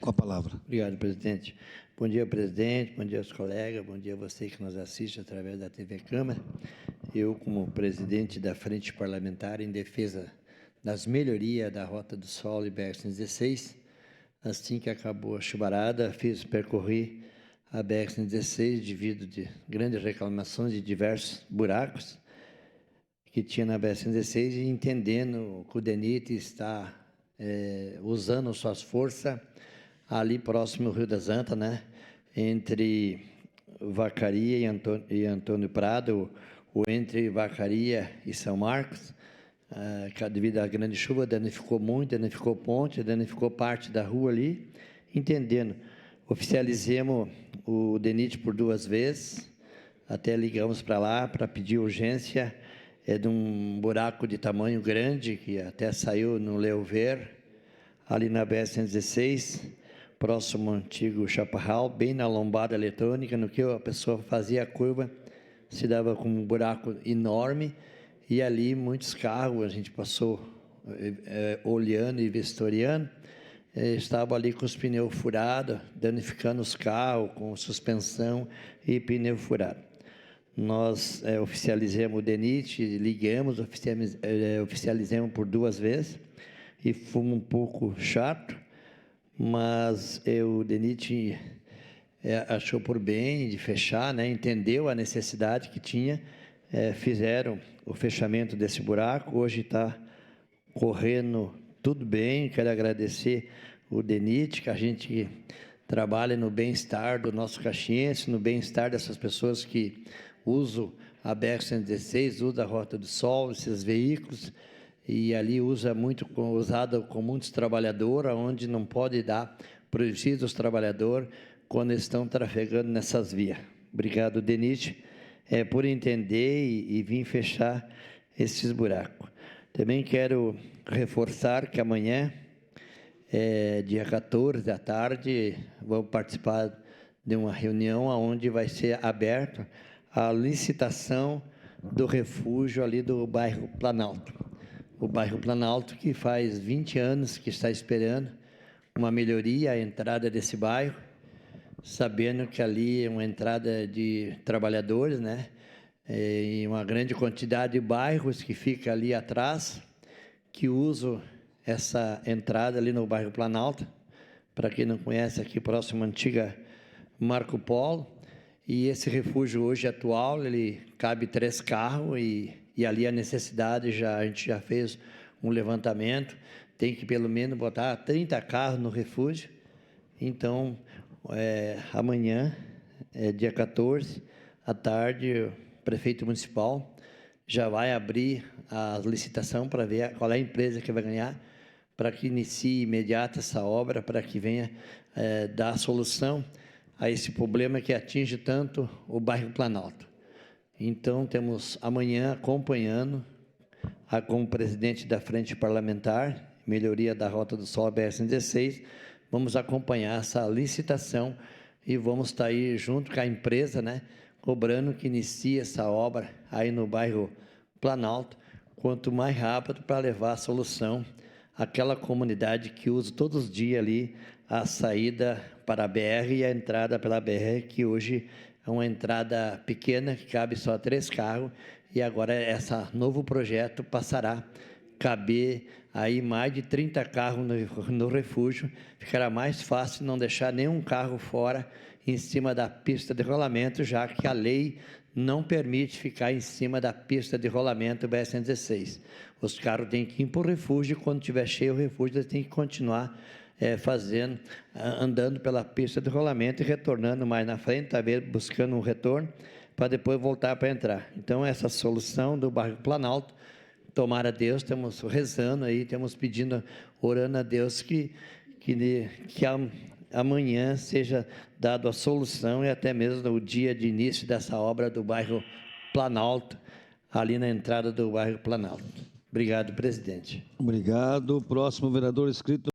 Com a palavra. Obrigado, presidente. Bom dia, presidente. Bom dia aos colegas. Bom dia a você que nos assiste através da TV Câmara. Eu, como presidente da Frente Parlamentar em defesa das melhorias da Rota do Sol e BR-116, assim que acabou a chuvarada, percorri a BR-116 devido de grandes reclamações de diversos buracos que tinha na BR-116 e entendendo que o DENIT está usando suas forças ali próximo ao Rio das Antas, né? Entre Vacaria e Antônio Prado, ou entre Vacaria e São Marcos, devido à grande chuva, danificou muito, danificou ponte, danificou parte da rua ali, entendendo. Oficializemos o DENIT por 2 vezes, até ligamos para lá para pedir urgência de um buraco de tamanho grande, que até saiu no Leuver, ali na BR-116, próximo ao antigo Chaparral, bem na lombada eletrônica, no que a pessoa fazia a curva, se dava com um buraco enorme, e ali muitos carros, a gente passou olhando e vistoriando, estavam ali com os pneus furados, danificando os carros, com suspensão e pneu furado. Nós oficializamos o DENIT, ligamos, oficializamos por 2 vezes, e foi um pouco chato, mas o DENIT achou por bem de fechar, né? Entendeu a necessidade que tinha, fizeram o fechamento desse buraco, hoje está correndo tudo bem. Quero agradecer o DENIT, que a gente trabalha no bem-estar do nosso caxiense, no bem-estar dessas pessoas que usam a BR-116, usam a Rota do Sol, esses veículos, e ali usado com muitos trabalhadores, onde não pode dar prejuízo aos trabalhadores quando estão trafegando nessas vias. Obrigado, DENIT, por entender e vir fechar esses buracos. Também quero reforçar que amanhã, dia 14 à tarde, vou participar de uma reunião onde vai ser aberta a licitação do refúgio ali do bairro Planalto. O bairro Planalto, que faz 20 anos que está esperando uma melhoria, a entrada desse bairro, sabendo que ali é uma entrada de trabalhadores, né? E uma grande quantidade de bairros que fica ali atrás, que usam essa entrada ali no bairro Planalto, para quem não conhece, aqui próximo à antiga Marco Polo, e esse refúgio hoje atual, ele cabe 3 carros, e ali a necessidade, a gente já fez um levantamento, tem que pelo menos botar 30 carros no refúgio. Então, amanhã, dia 14, à tarde, o prefeito municipal já vai abrir a licitação para ver qual é a empresa que vai ganhar, para que inicie imediata essa obra, para que venha dar solução a esse problema que atinge tanto o bairro Planalto. Então, temos amanhã acompanhando, como presidente da Frente Parlamentar, melhoria da Rota do Sol BR-116, vamos acompanhar essa licitação e vamos estar aí junto com a empresa, né, cobrando que inicie essa obra aí no bairro Planalto, quanto mais rápido, para levar a solução àquela comunidade que usa todos os dias ali a saída para a BR e a entrada pela BR, que hoje é uma entrada pequena, que cabe só 3 carros, e agora esse novo projeto passará a caber aí mais de 30 carros no refúgio. Ficará mais fácil não deixar nenhum carro fora em cima da pista de rolamento, já que a lei não permite ficar em cima da pista de rolamento BR-116. Os carros têm que ir para o refúgio, quando estiver cheio o refúgio, eles têm que continuar andando pela pista de rolamento e retornando mais na frente, talvez buscando um retorno, para depois voltar para entrar. Então, essa solução do bairro Planalto, tomara Deus, estamos rezando aí, estamos pedindo, orando a Deus que amanhã seja dado a solução e até mesmo o dia de início dessa obra do bairro Planalto, ali na entrada do bairro Planalto. Obrigado, presidente. Obrigado. Próximo vereador inscrito.